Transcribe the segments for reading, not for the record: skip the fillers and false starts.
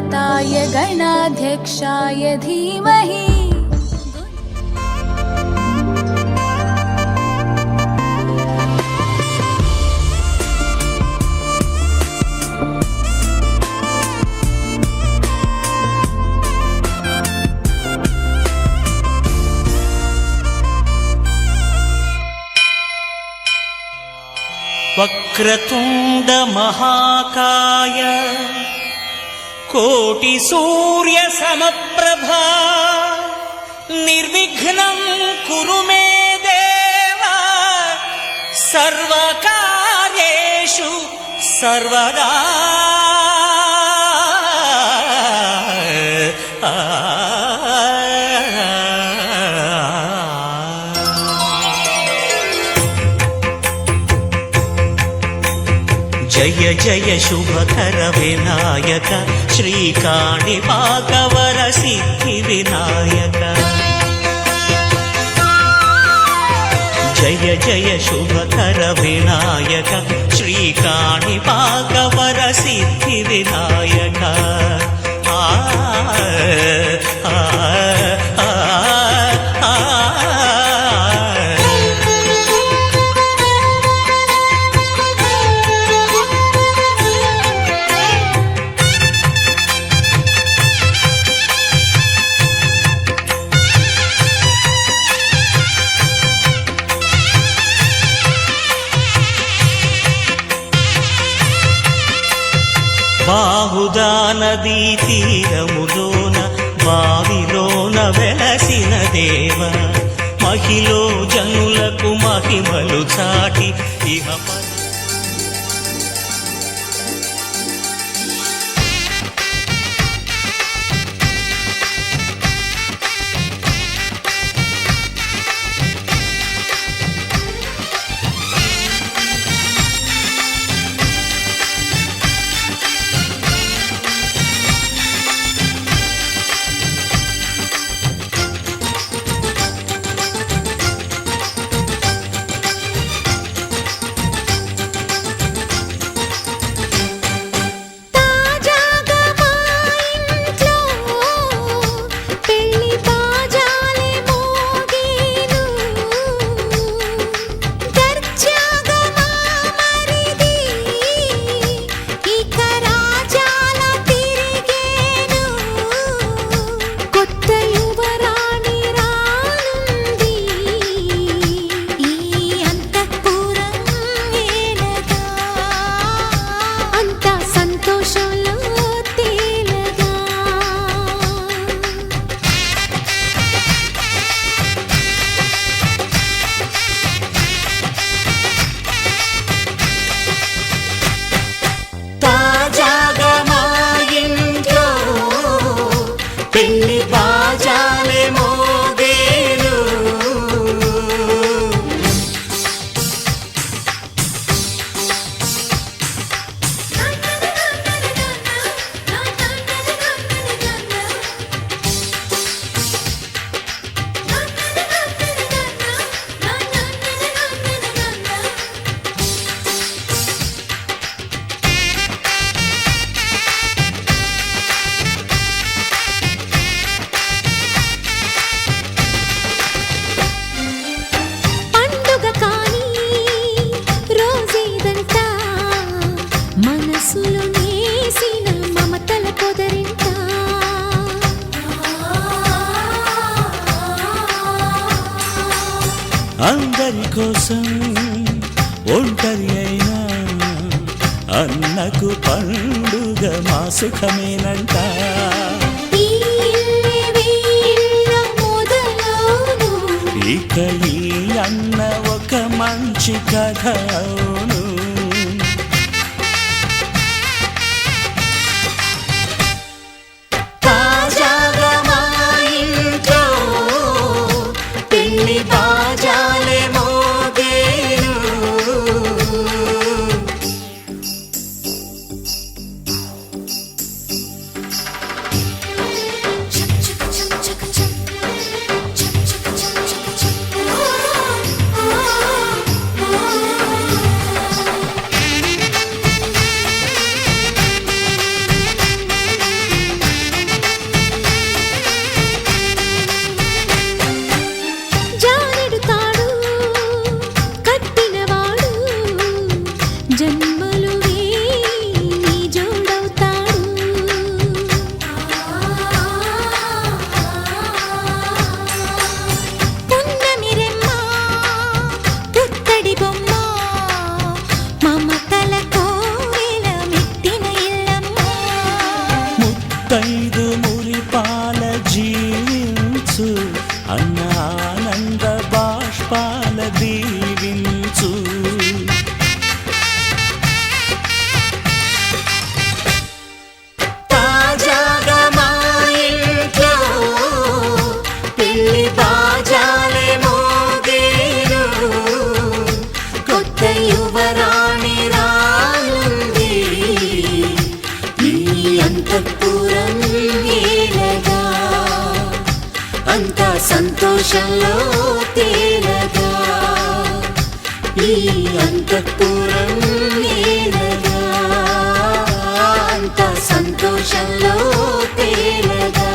गणाधिपताय गणाध्यक्षाय धीमहि वक्रतुंड महाकाय कोटि सूर्य समप्रभा निर्विघ्नं कुरु मे देव सर्वकार्येषु सर्वदा जय जय शुभकर विनायक श्रीकाणिपाकवर सिद्धि विनायक जय जय शुभकर विनायक श्रीकाणिपाकवर सिद्धि विनायक బాహుదా నదీ తీరములోన బావిలోన వెలసిన దేవ మహిలో జనులకు మహిమలు చాటి ఇహ అందరి కోసం ఒంటరి అయినా అన్నకు పండుగ మా సుఖమేనంట ఇక ఈ అన్న ఒక మంచి కథ అవును సంతోషంలో తేలగా ఈ అంతఃపురం నేలగా అంత సంతోషంలో తేలగా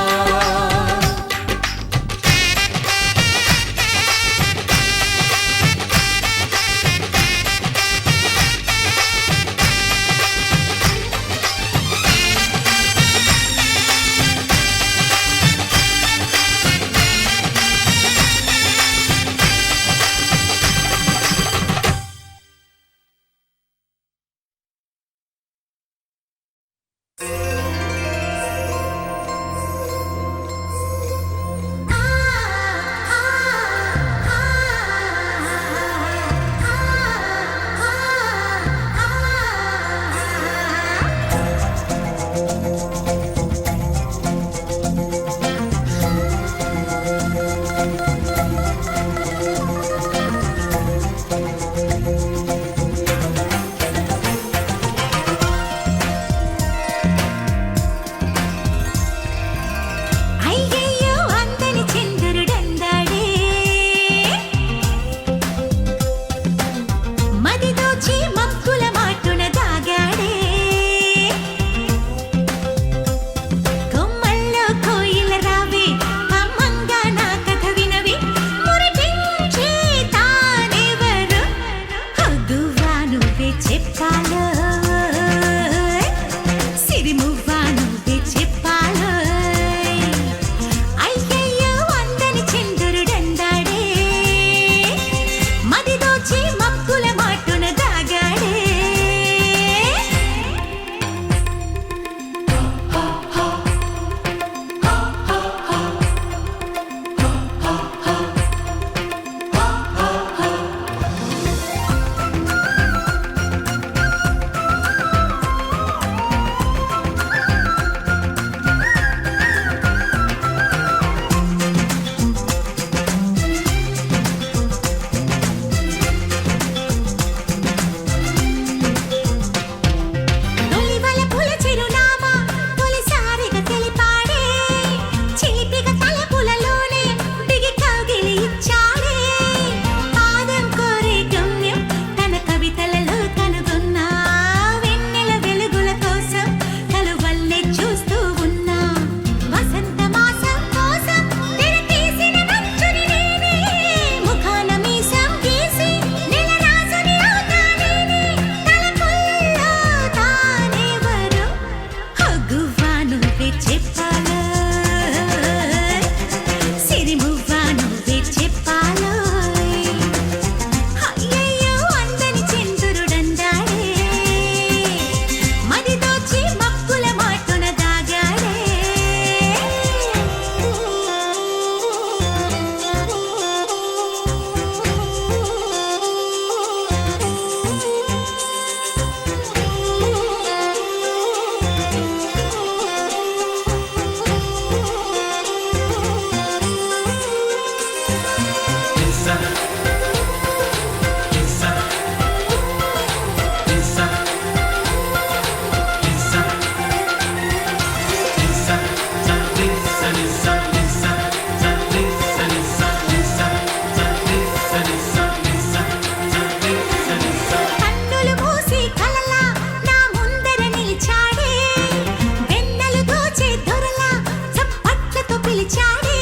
పిలిచాడే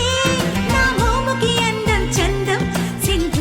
నా మోముకి అందం చందం సింధు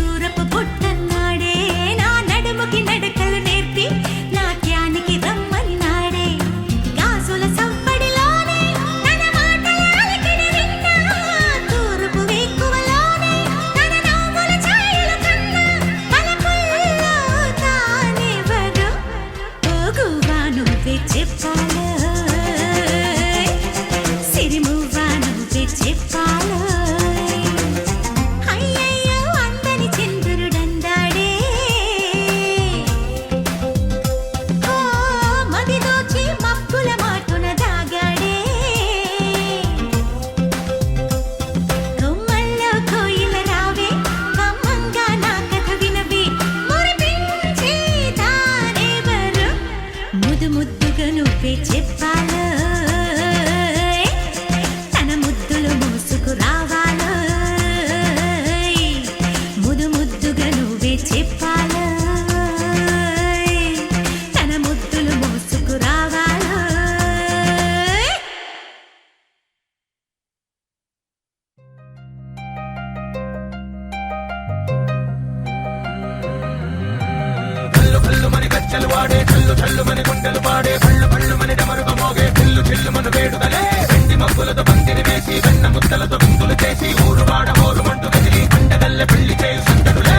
కచ్చలు వాడే చల్లు చల్లు మని గుండెలు పాడే పళ్ళు పళ్ళు మని డమరుగ మోగే చిల్లు చిల్లు మన వేడుదలే వెండి మబ్బులతో పందిరి వేసి వెన్న ముద్దలతో విందులు చేసి ఊరు వాడ ఊరు మంటు కదిలి పండగల్లె పెళ్లి చేయు సందడులే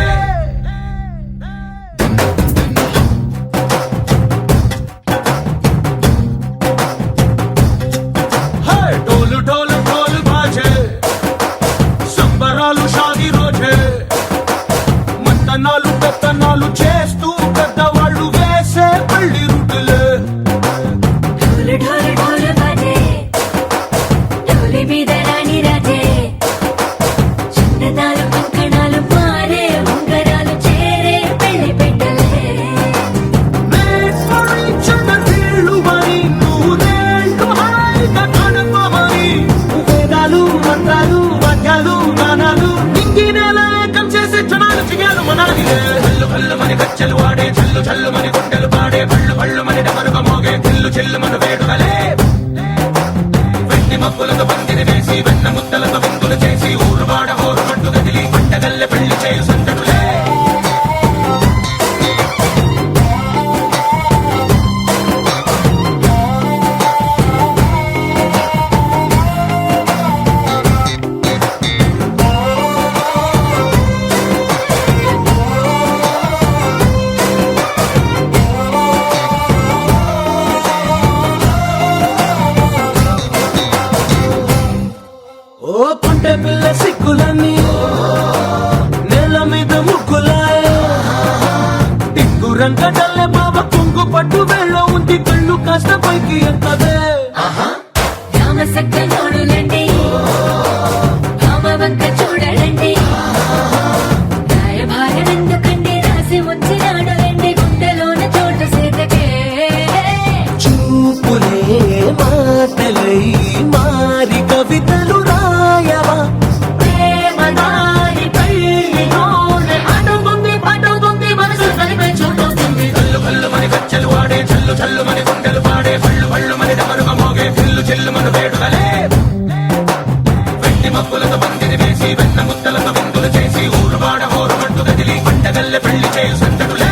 ढोल ढोल ढोल बाजे సంబరాలు షాది రోజే మంతనాలు పెత్తనాలు చేస్తూ పెద్దవాళ్ళు వేసే పల్లి రుటులే ढोल ढोल ढोल बाजे ढोली మీద రాణి రాజే చందనాలు కంకణాలు మారే ఉంగరాలు చేరే పెళ్లి పెట్టలే చంద్రులు మరి నూరేళ్ళు హాయిగా గడపమని వేదాలు మంత్రాలు వాద్యాలు గానాలు ఇంటి నెల ఏకం చేసే క్షణాలు చిగాలు మనాలిలే హల్లు హల్లు మని కచ్చలు వాడే చల్లు చల్లు మని గుండెలు పాడే పళ్ళు పళ్ళు మని డమరుగ మోగే చిల్లు చిల్లు మన వేడుదలే వెండి మబ్బులతో పందిరి వేసి వెన్న ముద్దలతో విందులు చేసి ఊరు వాడ ఊరు మంటు కదిలి పండగల్లె పెళ్లి చేయు సందడులే ఓ కొంటె పిల్ల సిక్కులన్నీ నేల మీద ముగ్గులాయ టిక్కు రంగడల్లె బాబ కుంగు పట్టు వెళ్ళ ఉంది కళ్ళు కాస్త పైకి ఎక్కదే రామ సక్క నోడులండి రామ వంక చూడలండి రాయభారం ఎందుకండి రాసి ఉంచినాడు ఎండి గుండెలోన చోటు సీతకే చూపులే మాటలై మారి కవితలు రాయవా ప్రేమ దారి పెళ్లిలోనే అడుగుంది పడుగుంది మనసు కలిపే చూడొస్తుంది కల్లు కల్లు మని కచ్చలు వాడే చల్లు చల్లు మని గుండెలు పాడే పళ్ళు పళ్ళు మని డమరుగ మోగే చిల్లు చిల్లు మన వేడుదలే వెండి మబ్బులతో పందిరి వేసి వెన్న ముద్దలతో విందులు చేసి ఊరు వాడ ఊరు మంటు కదిలి పండగల్లె పెళ్లి చేయు సందడులే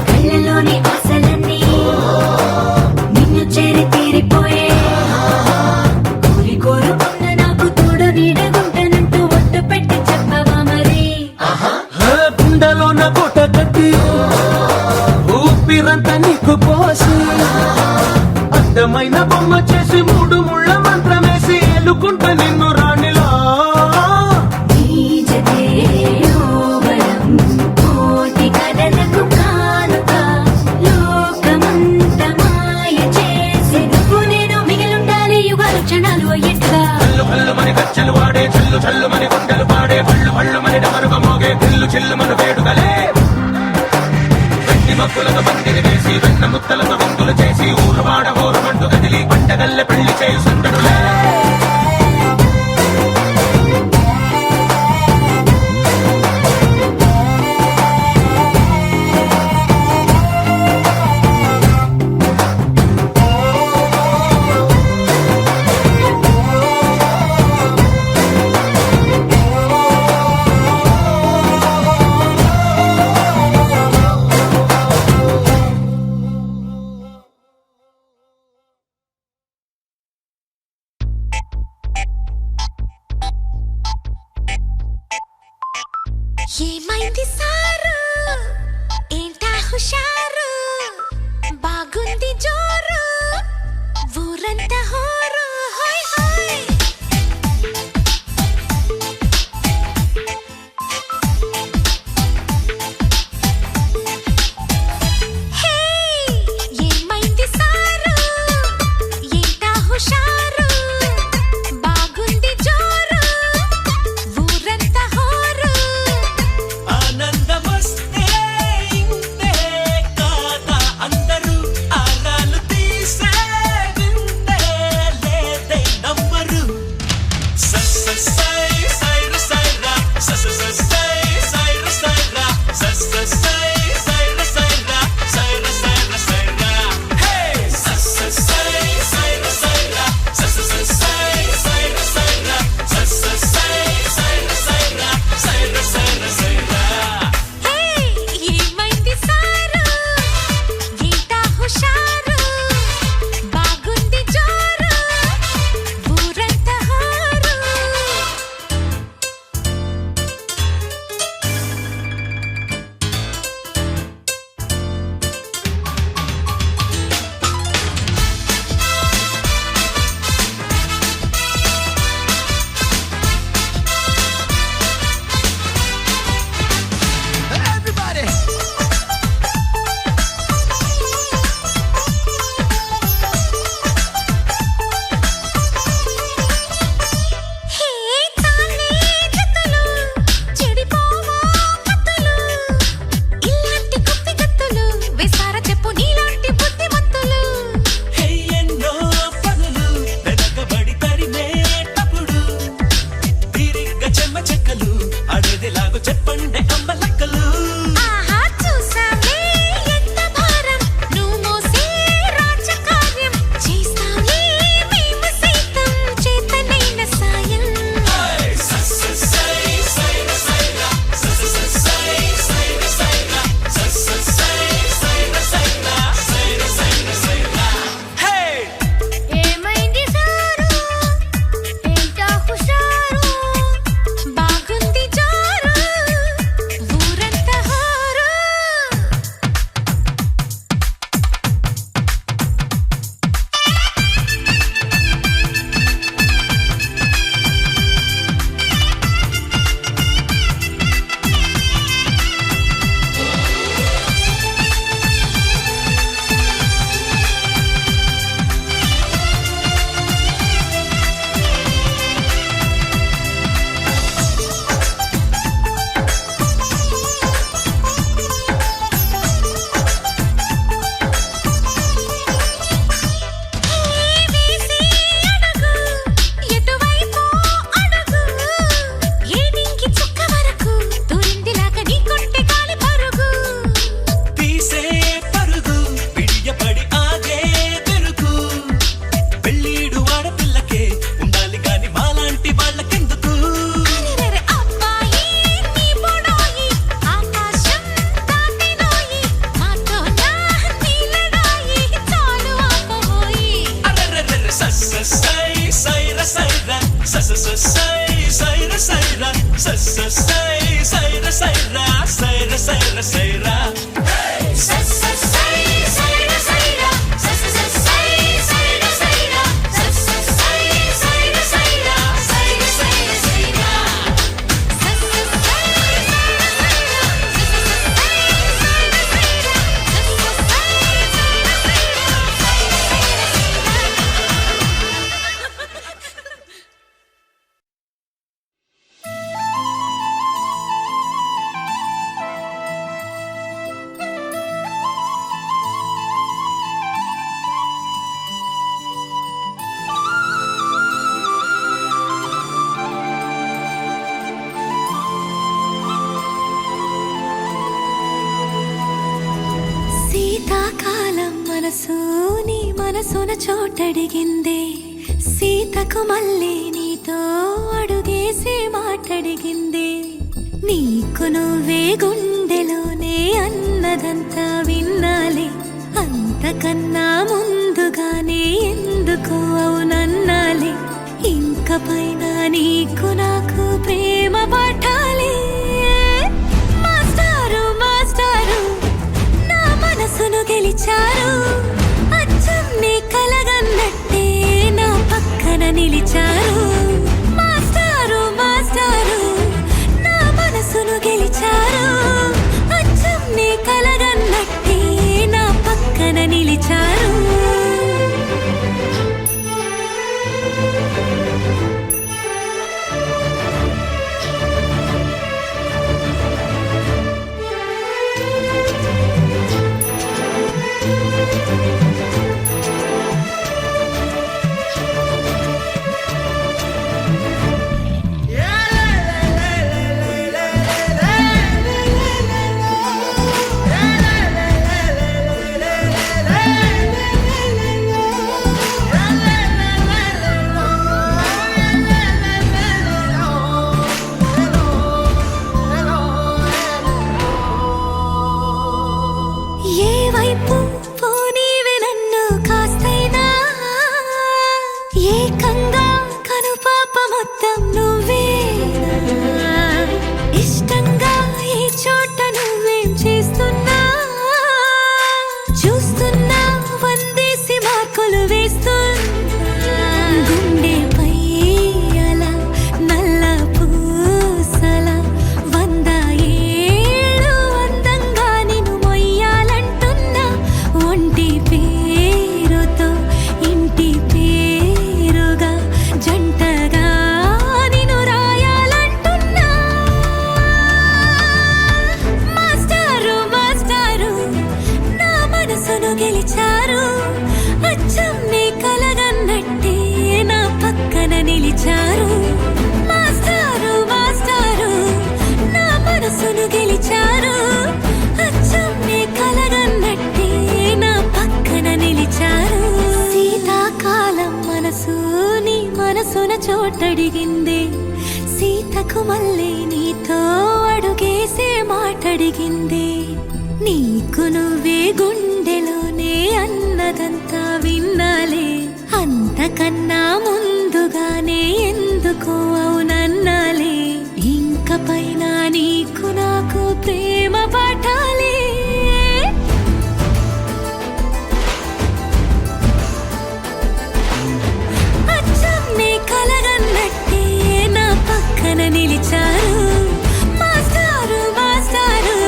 కళ్ళలోని ఆశలన్నీ నిన్ను చేరి తీరిపోయే కోరి కోరుకున్న నాకు తోడు నీడగుంటానంటూ ఒట్టు పెట్టి చెప్పవా మరి గుండెలోన కోట కట్టి ఊపిరంతా నీకు పోసి అందమైన బొమ్మ చేసి మూడు ముళ్ళ మంత్రమేసి ఎలుకుంటా నిన్ను రాణిలా నీజతే యోవరం కోటి కథలకు కానుక లోకమంత మాయ చేసి నువ్వు నేను మిగిలుండాలి యుగాలు క్షణాలు అయ్యేట్టుగా కల్లు కల్లు మని కచ్చలు వాడే చల్లు చల్లు మని గుండెలు పాడే పళ్ళు పళ్ళు మని డమరుగ మోగే చిల్లు చిల్లు మన వేడుదలే వెండి మబ్బులతో పందిరి వేసి వెన్న ముద్దలతో విందులు చేసి ఊరు వాడ ఊరు మంటు కదిలి పండగల్లె పెళ్లి చేయు సందడులే ఏమైంది సారు ఏంటా హుషారు బాగుంది జోరు ఊరంతా హోరు హాయ్ హాయ్ హే ఏమైంది సారు ఏంటా హుషారు బాగుంది జోరు ఊరంతా సై సైర సైర సైర సైర సైర సైర సైర సైర సైర శీతాకాలం మనసు నీ మనసున చోటడిగిందే సీతకు మళ్ళీ నీతో అడుగేసి మాటడిగిందే నీకు నువ్వే గుండెలోనే అన్నదంతా విన్నాలే అంతకన్నా ముందుగానే ఎందుకు అవునన్నాలే ఇంక పైన నీకు నాకు ప్రేమ పాఠాలే మాస్టారు మాస్టారు నా మనసును గెలిచారు అచ్చం నీ కలగన్నట్టే నా పక్కన నిలిచారు మాస్టారు మాస్టారు నా మనసును గెలిచారు అచ్చం నీ కలగన్నట్టే నా పక్కన నిలిచారు ఏ వైపు పోనీవే నన్ను కాస్తైనా ఏకంగా కనుపాప మొత్తం నువ్వేనా ఇష్టంగా ఈ చోట నువ్వేం చేస్తున్నా చూస్తున్నా వందేసి మార్కులు వేస్తున్నా గుండెపై అలా నల్ల పూసల 100 ఏళ్ళు అందంగా నిన్ను మొయ్యాలంటున్నా ఒంటి పేరుతో ఇంటి పేరుగా జంటగా నిన్ను రాయాలంటున్నా మాస్టారు మాస్టారు నా మనసును గెలిచారు అచ్చం నీ కలగన్నట్టే నా పక్కన నిలిచారు మాస్టారు మాస్టారు నా మనసును గెలిచారు అచ్చం నీ కలగన్నట్టే నా పక్కన నిలిచారు శీతాకాలం మనసు నీ మనసున చోటడిగిందే సీతకు మళ్ళీ నీతో అడుగేసే మాటడిగిందే నీకు నువ్వే గుండెలోనే అన్నదంతా విన్నాలే అంతకన్నా ముందుగానే ఎందుకు అవునన్నాలే ఇంక పైన నీకు నాకు ప్రేమ పాఠాలే అచ్చం నీ కలగన్నట్టే నా పక్కన నిలిచారు మాస్టారు మాస్టారు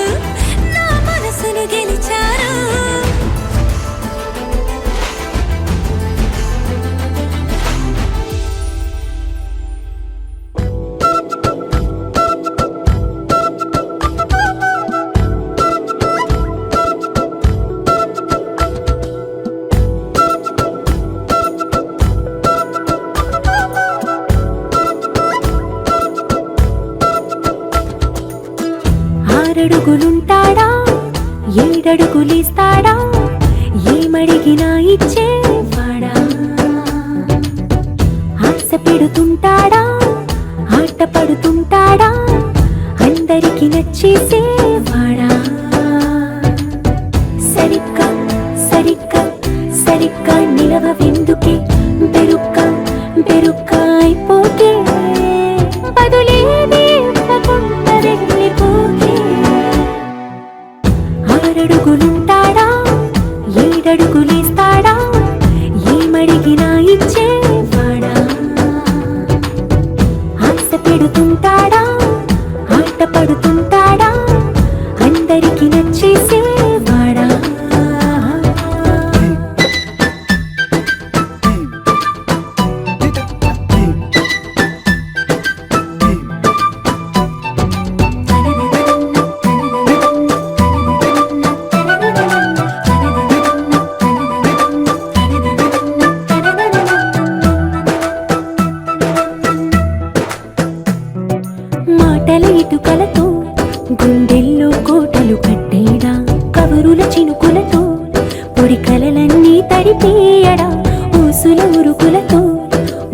నా మనసును గెలిచారు ఆరడుగులుంటాడా ఏడడుగులిస్తాడా ఏమడిగినా ఇచ్చేవాడా ఆశ పెడుతుంటాడా ఆట పడుతుంటాడా అందరికి నచ్చేసేవాడా సరిగ్గా సరిగ్గా సరిగ్గా నిలవెందుకే బెరు బెరుకాయిపోతే బదులేది ఇవ్వకుండా వెళ్ళిపోతే ఆరడుగులుంటాడా ఏడడుగులేస్తాడా ఏమడిగినా ఇచ్చేవాడా ఆశ పెడుతుంటాడా ఆట పడుతుంటాడా అందరికి నచ్చేసేవాడా మాటల ఇటుకలతో గుండెల్లో కోటలు కట్టేడా కవరుల చినుకులతో పొడి కలలన్నీ తడిపేయడా ఊసుల ఉరుకులతో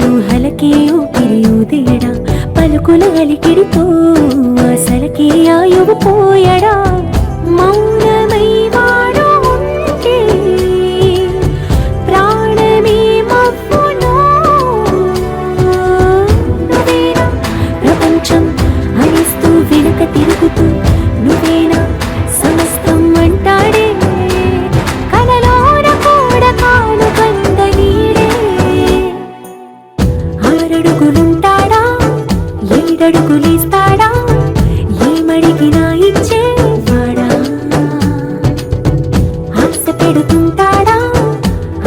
ఊహలకే ఊపిరి ఊదేయడా పలుకుల అలికిడితో అసలకే ఆయువు పోయడా మౌనమై వాడు ఉంటే ప్రాణమే మవ్వునో నువ్వేనా ప్రపంచం అనిస్తూ వెనుక తిరుగుతూ నువ్వేనా సమస్తం అంటాడే కలలోన కూడా కాను కంద నీడే ఆరడుగులుంటాడా ఏడడుగులేస్తాడా ఏమడిగినా ఇచ్చేవాడా ఆశ పెడుతుంటాడా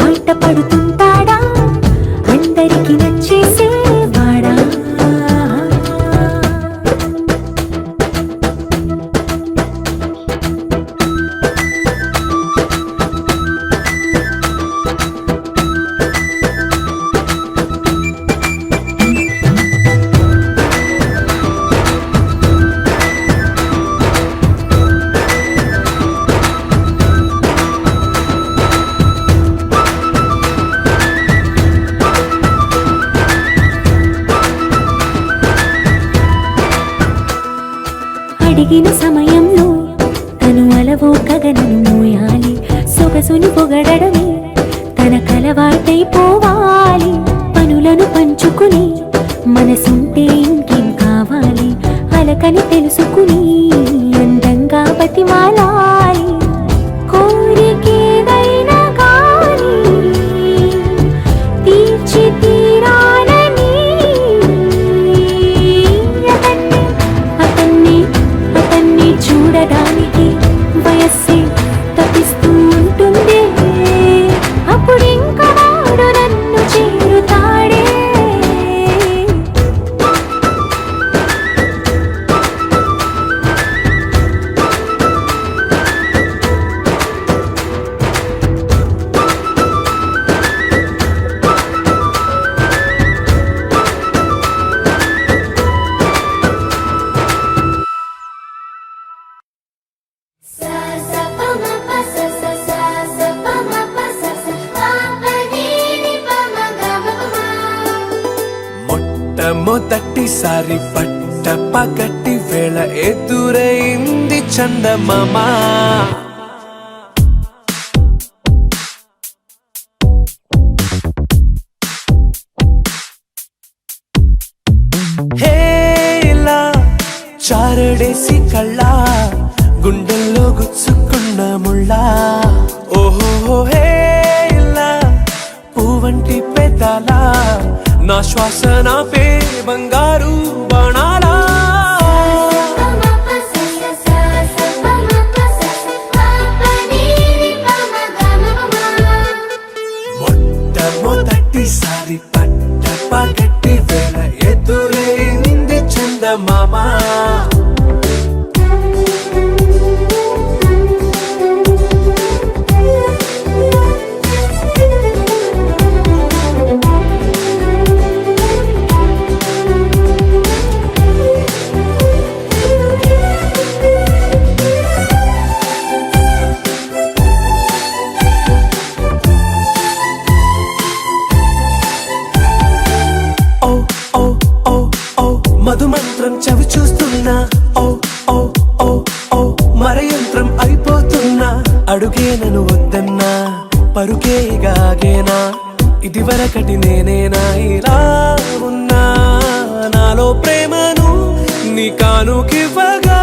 ఆట పడుతుంటాడా అందరికి నచ్చేసేవాడా అడిగిన సమయంలో తను అలవో గగనను మోయాలి సొగసుని పొగడమే తన కలవాటైపోవాలి పనులను పంచుకుని మనసుంటే ఇంకేం కావాలి అలకని తెలుసుకుని అందంగా బతిమాలాలి కోరికేదైనా కానీ తీర్చి తీరాలని అతన్ని చూడడానికి వయస్సే తప్పిస్తూ ఉంటుంది అప్పుడింకా వాడు నన్ను చేరుతాడే మొట్టమొదటిసారి పట్ట పగటి వేళ ఎదురైంది చందమామ హేలా చారడేసి కళ్ళ గుండెల్లో గుచ్చుకున్న ముళ్ళ ఓహో హేలా పువ్వంటి పెదాల నా శ్వాస నాపే బంగారు బాణాలా మొట్టమొదటిసారి పట్ట పగటి వేళ ఎదురైంది చందమామ మధుమంత్రం చవి చూస్తే ఒక్కటి నేనేనా ఇలా ఉన్నా నాలో ప్రేమను నీ కానుకివ్వగా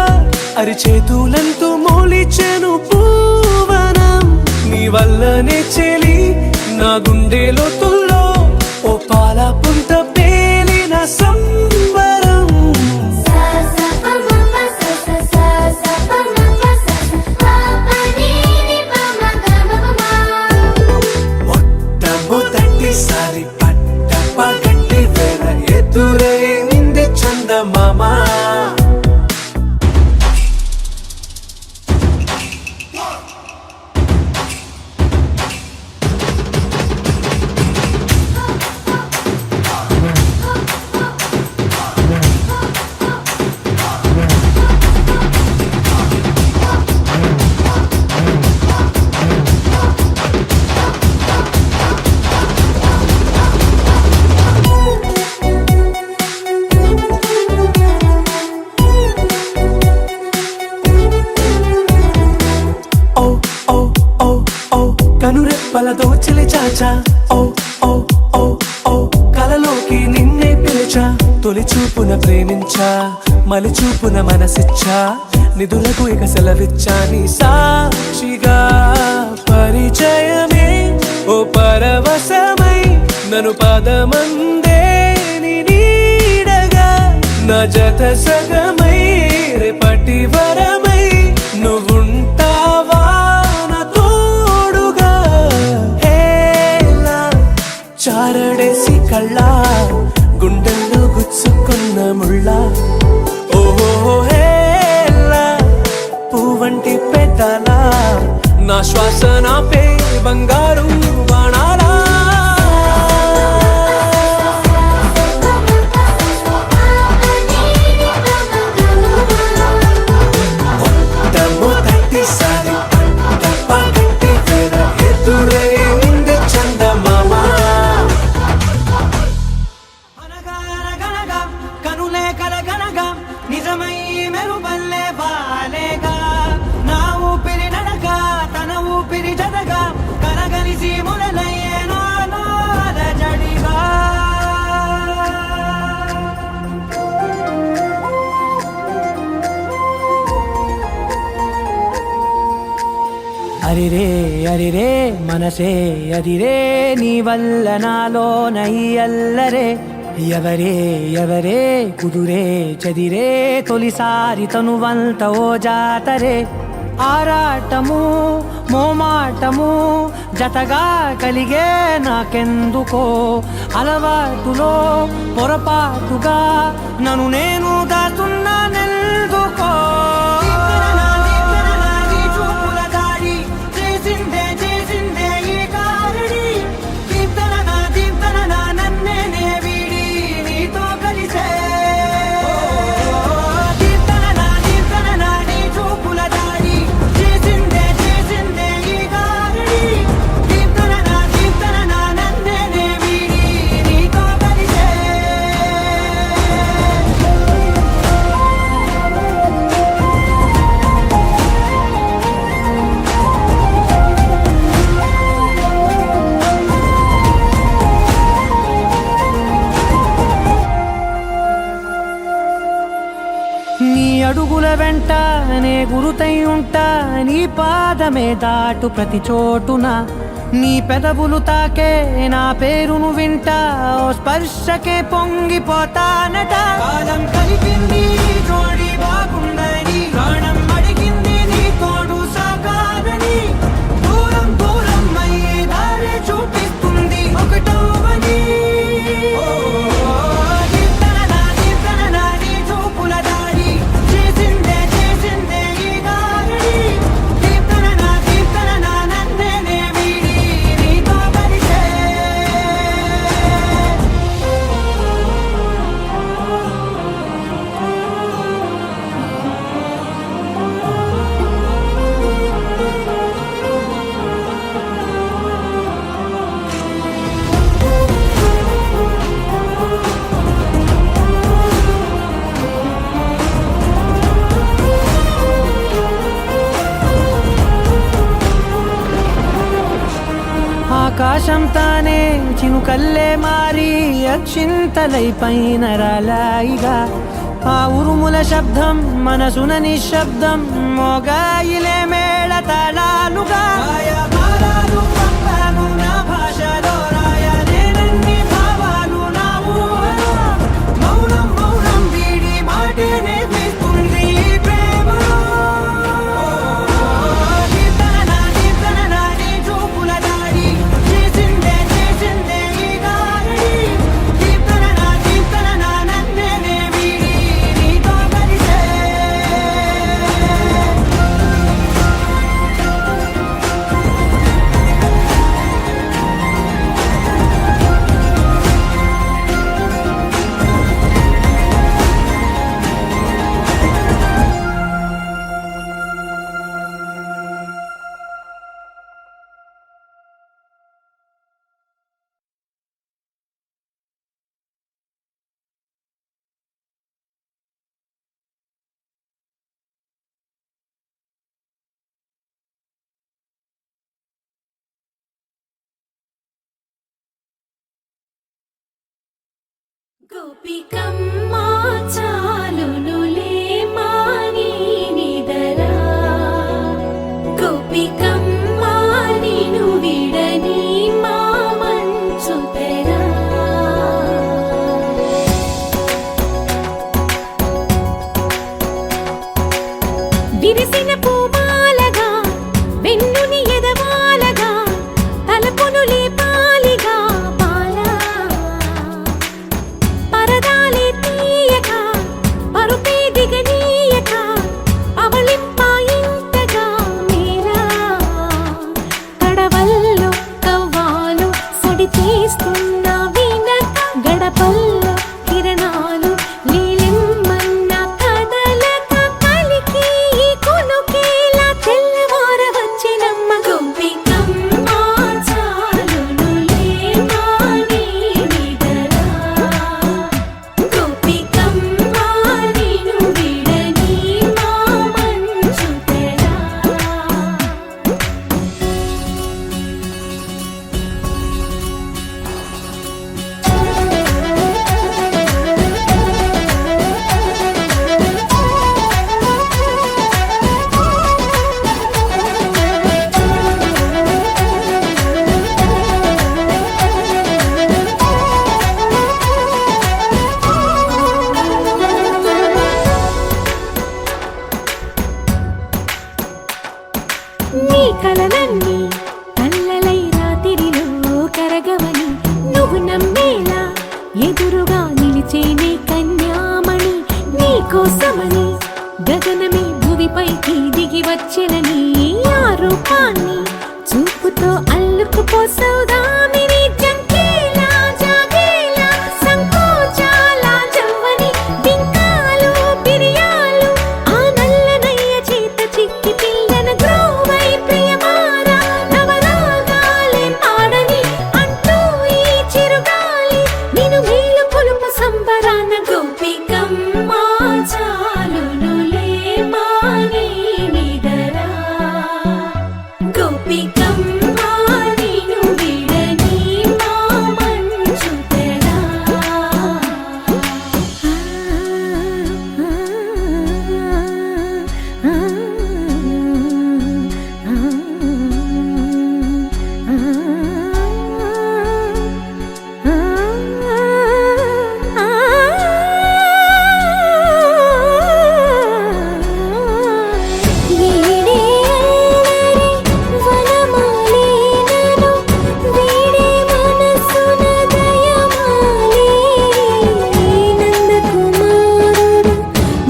అరిచేతులంతో మోలిచెను పూవనం నీ వల్లనే చెలి నా గుండెలో తుల్లో ఓ పాల పుంత పేలిన సంబరం సా సా ప మ ప స స సా సా ప మ ప స స ప ప ని ని ప మ గ మ ప మ మొట్టమొదటిసారి పట్ట పగటి వేళ ఎదురైంది చందమామ కనురెప్పలతో చెలి చాచా ఓ ఓ ఓ ఓ కలలోకి నిన్నే పిలిచా తొలి చూపున ప్రేమించా మలి చూపున మనసిచ్చా నిధులకు ఇక సెలవిచ్చా నీ సాక్షిగా పరిచయమే ఓ పరవశమై నన్ను పదమందే నీ నీడగా నా జత సగమై రేపటి వరమై నువ్వుంటావా చారడేసి కళ్ళ గుండెల్లో గుచ్చుకున్న ముళ్ళ ఓహో హేలా పువ్వంటి పెద్దల నా శ్వాస నాపే బంగారు బాణాలా మొట్టమొదటిసారి పగటి వేళ ఎదురైంది చందమామ కనులే కలగనగా నిజమై మెరుపల్లే బాలేగా నా ఊపిరి నడక తన ఊపిరి జడగా కలగలిసి మొదలయ్యే నాద జడిగా అరిరే అరిరే మనసే అదిరే నీ వల్ల నాలో నయ్యల్లరే ఎవరే ఎవరే కుదురే చదిరే తొలిసారి తనువంత ఓ జాతరే ఆరాటము మోమాటము జతగా కలిగే నాకెందుకో అలవాటులో పొరపాటుగా నన్ను నేను దాచున్నానెందుకో నీ అడుగుల వెంట నే గురుతై ఉంటా నీ పాదమే దాటు ప్రతి చోటున నీ పెదవులు తాకే నా పేరును వింటా ఓ స్పర్శకే పొంగిపోతానట కాలం కలిపింది జోడి బాగుందని ప్రాణం అడిగింది నీ తోడు సాగాలని దూరం దూరం అయ్యే దారి చూపిస్తుంది ఒకటవని ఆకాశం తానే చినుకల్లే మారి అక్షింతలై పైన రాలాయిగా ఆ ఉరుముల శబ్దం మనసున నిశ్శబ్దం మోగాయిలే మేళ తాళాలుగా భారాలు పంపాను నా భాషలో రాయలేనన్ని భావాలు నా ఊహలో మౌనం మౌనం వీడి మాటే నేర్పిస్తుంది ఈ ప్రేమలో దీప్తన నీ చూపుల దాడి చేసిందే ఈ గారడి దీప్తన నన్నే వీడి నీతో కలిసే గోపికమ్మ చాలునులే మాని నిదరా గోపికమ్మ నిను విడని మా మంచు తెరా విరిసిన పూమాలగా వెన్నుని ఎదవాలగా తలపును లేపాలిగా బాలా పరదాలే తీయక పరుపే దిగనీయక అవళింపాయింతగా మీరా కడవల్లో కవ్వాలు సడి చేస్తున్న వినక గడపల్లో కిరణాలు నీలిమ్మన్న కదలక కలికి ఈ కొనుకేలా తెల్లవార వచ్చినమ్మ గోపికమ్మ చాలునులే మాని నిదరా గోపికమ్మ నిను విడని మా మంచు తెరా నీ కలలన్నీ కల్లలై రాత్రిలో కరగవని నువ్వు నమ్మేలా ఎదురుగా నిలిచేనే కన్యామణి నీ కోసమని గగనమే భువిపైకి దిగి వచ్చినని ఆ రూపాన్ని చూపుతో అల్లుకుపోసౌదామిని జంకేలా జాగేలా సంకోచాల జవ్వని బింకాలు బిరియాలు ఆ నల్లనయ్య చేత చిక్కి పిల్లన గ్రోవై ప్రియమారా నవరాగాలే పాడని అంటూ ఈ చిరుగాలి నిన్ను మేలు కొలుపు సంబరాన గోపికమ్మ చాలునులే మాని నిదరా గోపికమ్మ నిను విడని మా మంచు తెరా వీడే అల్లరి వనమాలినను వీడే మనసున దయమాలి నందకుమారుడు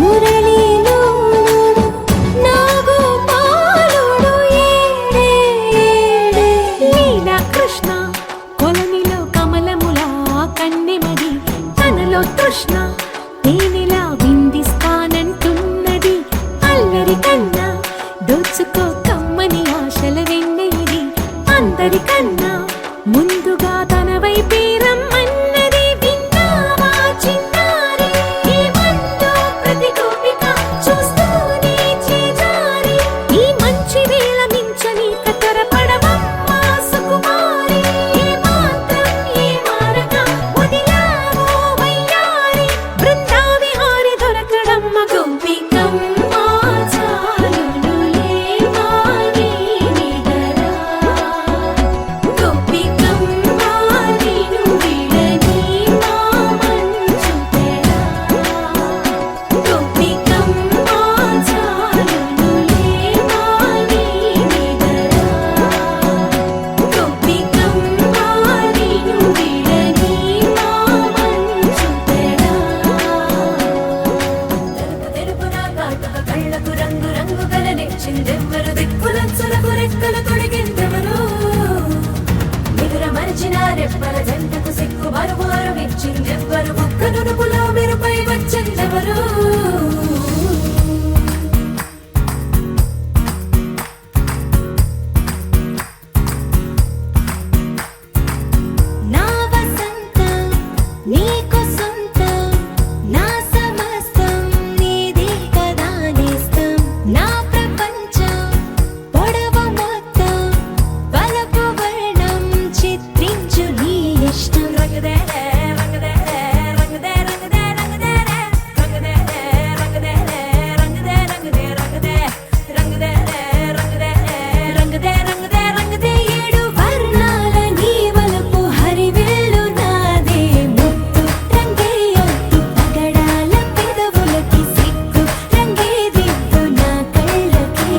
మురళీలోలుడు నాగోపాలుడు ఏడే లీలా కృష్ణ కొలనిలో కమలములా కన్నెమది తనలో తృష్ణ తేనెలా విందిస్తానంటున్నది అల్లరి కన్నా దోచుకో కమ్మని ఆశల వెన్నెయిది అందరికన్నా ముందుగా తన వైపే రమ్మన్నది విన్నావా చిన్నారి ఏమందో ప్రతి గోపిక చూస్తూనే చేజారి ఈ మంచి వేళ మించని కతరపడవమ్మ సుకుమారి ఏ నీకు సొంతం నా సమస్తం నీది కదా నేస్తం నా ప్రపంచం పొడవ మొత్తం వలపు వర్ణం చిత్రించు నీ ఇష్టం రంగదే రంగదే రంగదే రంగదే రంగదే రంగదే రంగదే రంగదే రంగదే రంగదే రంగదే రంగదే రంగదే రంగదే రంగదే ఏడు వర్ణాల నీ వలపు హరివేలు నాదే ముత్తు రంగే ఒత్తు పగడాల పెదవులకి సిగ్గు రంగే దిద్దు నా కళ్ళకి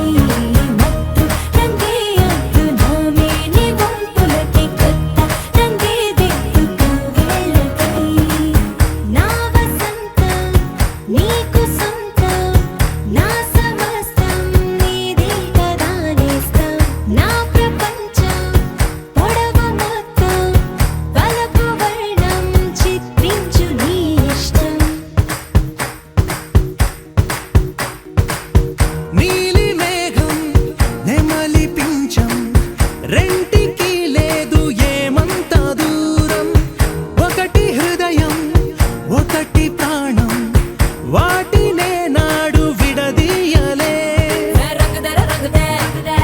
మత్తు రంగే ఒత్తు నా మేని వంపులకి కొత్త రంగే దిద్దు కౌగిళ్ళకి నా వసంతం నీకు సొంతం నా సమస్తం నీది కదా నేస్తం నా ప్రపంచం పొడవ మొత్తం వలపు వర్ణం చిత్రించు నీ ఇష్టం నీలి మేఘం నెమలి పించం రెంటికి లేదు ఏమంత దూరం ఒకటి హృదయం ఒకటి ప్రాణం వాటినే నాడు విడదీయలే రంగదే రంగదే రంగదే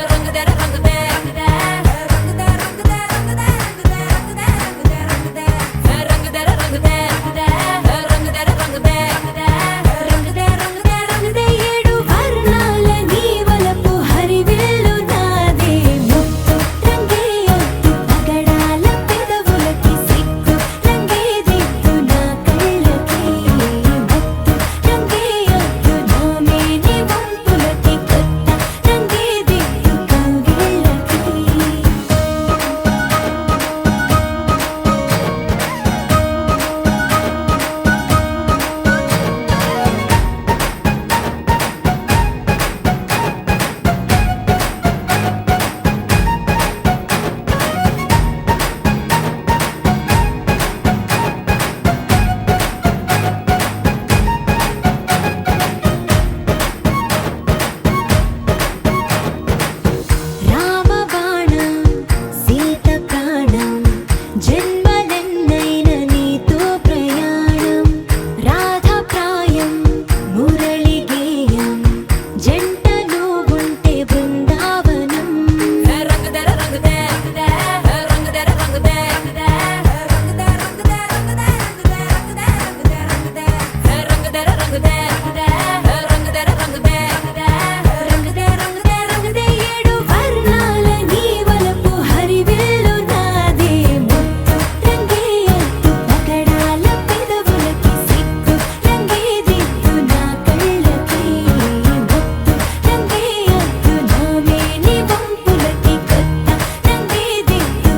రంగదే రంగదే రంగదే రంగదే రంగదే రంగదే రంగదే రంగదే ఏడు వర్ణాల నీ వలపు హరివేలు నాదే ముత్తు రంగే ఒత్తు పగడాల పెదవులకి సిగ్గు రంగే దిద్దు నా కళ్ళకి మత్తు రంగే ఒత్తు నా మేని వంపులకి కొత్త రంగే దిద్దు కౌగిళ్ళకి రామబాణం సీత ప్రాణం జన్మలెన్నైన నీతో ప్రయాణం రాధప్రాయం మురళి గేయం జంటలో ఉంటే బృందావనం రంగదే రంగదే రంగదే రంగదే రంగదే రంగదే రంగదే రంగదే రంగదే ఏడు వర్ణాల నీ వలపు హరివేలు నాదే ముత్తు రంగే ఒత్తు పగడాల పెదవులకి సిగ్గు రంగే దిద్దు నా కళ్ళకి మత్తు రంగే ఒత్తు నా మేని వంపులకి కొత్త రంగే దిద్దు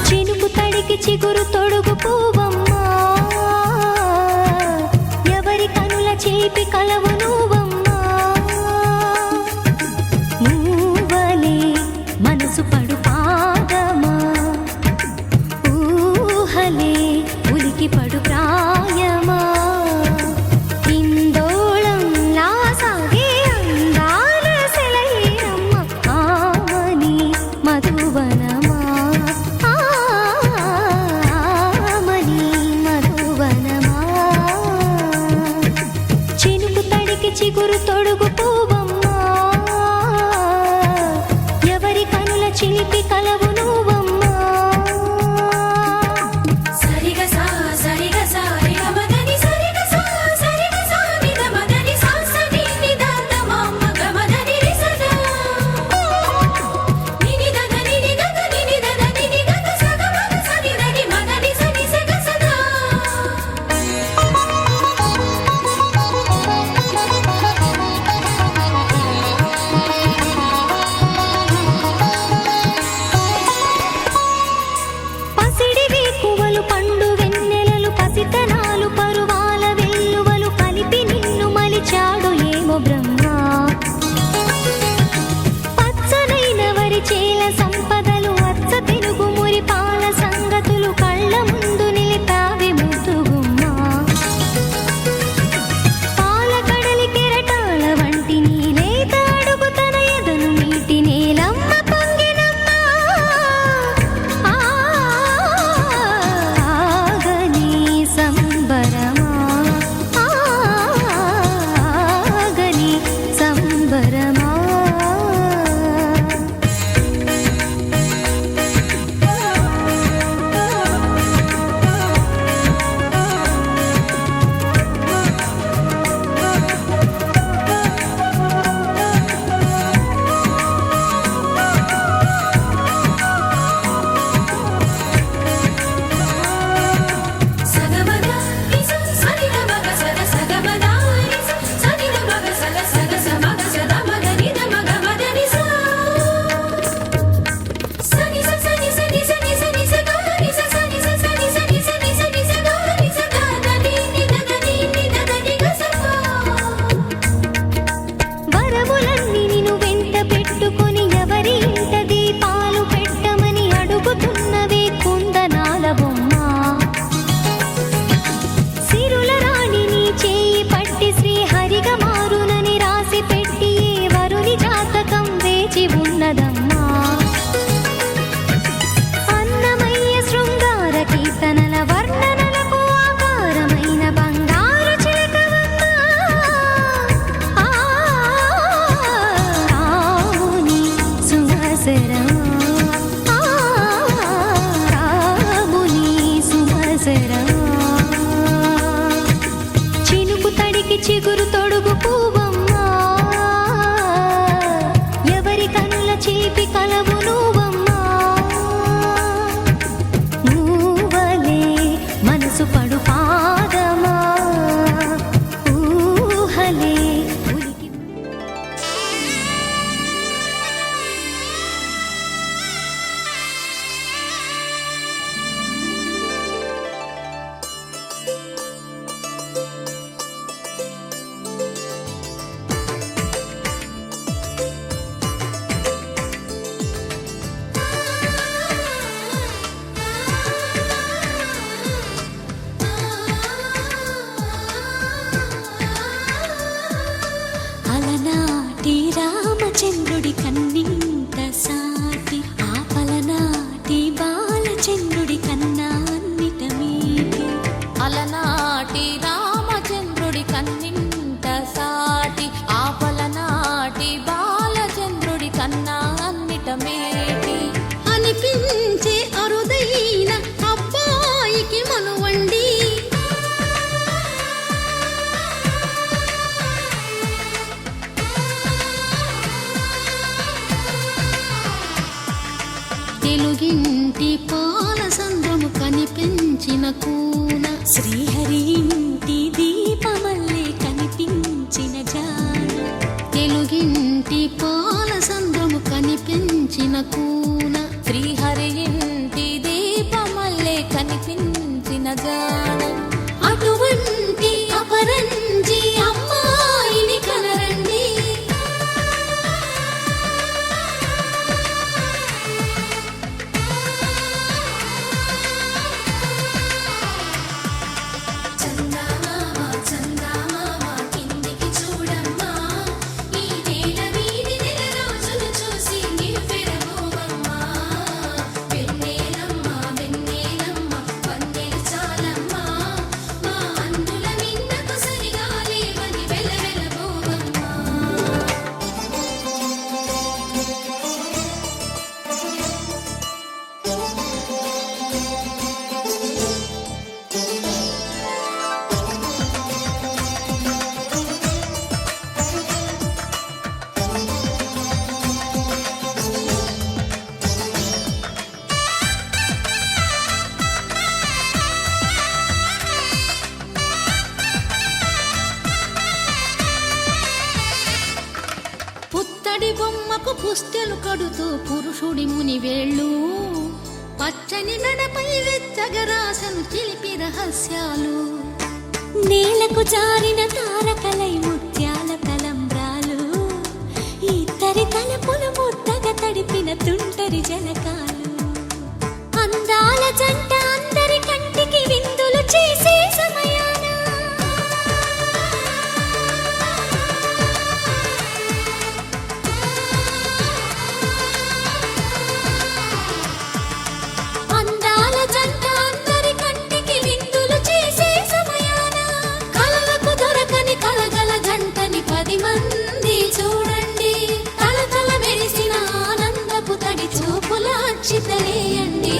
చినుకు తడికి చిగురు తొడుగు పూవమ్మా ఎవరి కనుల చేపి కలవు నువ్వమ్మా మూవలే మనసు పడు పాదమా ఊహలే ఉలికి పడు ప్రాయమా ఇందోళం లా సాగే అందాల సెలయేరమ్మ ఆమని మధువనమా చేపి కలవు నువ్వమ్మా సరిగ సా సరిగ సా రిగ మదని సరిగ సా సరిగ సా నిద మదని సా సని నిద తమమ్మ గమదని రిసదా నిని దద నిని గద నిని దద నిని గద సగ మగ సని దని మదని సని సగ సదా పసిడి వేకువలు పండు వెన్నెలలు పసితనాలు పరువాల వెల్లువలు కలిపి నిన్ను మలిచాడు ఏమో బ్రహ్మ పచ్చనైన వరి చేల సంపదలు అచ్చ తెలుగు మురి పాల సంగతులు కళ్ళ ముందు నిలిపావి ముద్దుగుమ్మ పాల కడలి కెరటాల వంటి నీలేత అడుగు తన ఎదను నీటి నేలమ్మ పొంగినమ్మ ఆగని సంబరమా ఆగని సంబరమా సగమద నిస సని ద మగ సగ సగమద నిస సని ద మగ సగ సగ సమగ సద మగ నిద మగ మదని సా సని స సని సని సని సని స గ నిస సని స సని సని సని సని స గ నిస ద ద ని ని ద ద ని ని ద ద ని గ స పా వరములన్నీ నిన్ను వెంట పెట్టుకొని ఎవరి ఇంట దీపాలు పెట్టమని అడుగుతున్నవే కుందనాల బొమ్మ సిరుల రాణి నీ చేయి పట్టి శ్రీహరిగా మారునని రాసి పెట్టి ఏ వరుని జాతకం వేచి ఉన్నదమ్మా అన్నమయ్య శృంగార కీర్తనల వర్ణనలకు ఆకారమైన బంగారు చిలకవమ్మా రాముని సుమసరమా రాముని సుమసరమా చినుకు తడికి చిగురు తొడుగు పువ్వమ్మా ఎవరి కనుల చేపి కలవు నువ్వమ్మా నువ్వలే మనసు పడు పాదమా ఊహలే ఉలికి అలనాటి రామచంద్రుడి కన్నింత సాటి ఆపలనాటి బాలచంద్రుడి కన్నా అన్నిట మీటి అలనాటి రామచంద్రుడి కన్నింట సాటి ఆపలనాటి బాలచంద్రుడి కన్నా అన్నిట మేటి అనిపించే అరుదైన అబ్బాయికి మనువండి తెలుగింటి పాల సంద్రము కనిపించిన కూన శ్రీహరి ఇంటి దీపమల్లే కనిపించిన జాన తెలుగింటి పాల సంద్రము కనిపించిన కూన శ్రీహరి ఇంటి దీపమల్లే కనిపించిన జాడ అటువంటి అపరంజి అమ్మాయిని కనరండి చందమామ చందమామ కిందికి చూడమ్మా ఈ నేల మీది నెల రోజులు చూసి నివ్వెరపోవమ్మా పుస్తెలు కడుతూ పురుషుడి ముని వేళ్ళు పచ్చని నడపై వెచ్చగరాసను చిలిపి రహస్యాలు నేలకు జారిన తారకలై ముత్యాల తలంబ్రాలు ఇద్దరి తలపులు ముద్దగా తడిపిన తుంటరి జలకాలు అందాల జంట అందరి కంటికి విందులు చేసే సమయాన అందాల జంట అందరి కంటికి విందులు చేసే సమయాన కలలకు దొరకని కలగల జంటని 10 మంది చూడండి తల తల మెరిసిన ఆనందపు తడి చూపుల అచ్చితలేయండి